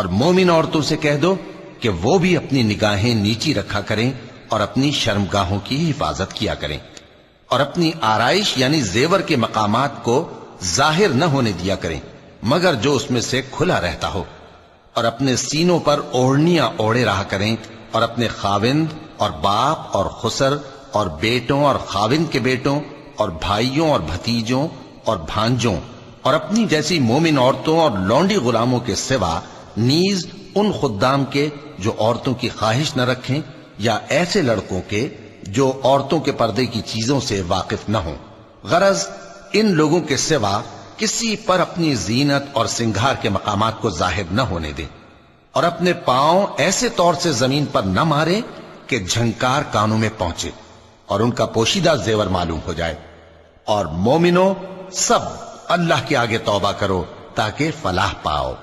اور مومن عورتوں سے کہہ دو کہ وہ بھی اپنی نگاہیں نیچی رکھا کریں اور اپنی شرمگاہوں کی حفاظت کیا کریں، اور اپنی آرائش یعنی زیور کے مقامات کو ظاہر نہ ہونے دیا کریں مگر جو اس میں سے کھلا رہتا ہو، اور اپنے سینوں پر اوڑھنیاں اوڑھے رہا کریں، اور اپنے خاوند اور باپ اور خسر اور بیٹوں اور خاوند کے بیٹوں اور بھائیوں اور بھتیجوں اور بھانجوں اور اپنی جیسی مومن عورتوں اور لونڈی غلاموں کے سوا نیز ان خدام کے جو عورتوں کی خواہش نہ رکھیں، یا ایسے لڑکوں کے جو عورتوں کے پردے کی چیزوں سے واقف نہ ہوں، غرض ان لوگوں کے سوا کسی پر اپنی زینت اور سنگھار کے مقامات کو ظاہر نہ ہونے دیں، اور اپنے پاؤں ایسے طور سے زمین پر نہ مارے کہ جھنکار کانوں میں پہنچے اور ان کا پوشیدہ زیور معلوم ہو جائے۔ اور مومنوں سب اللہ کے آگے توبہ کرو تاکہ فلاح پاؤ۔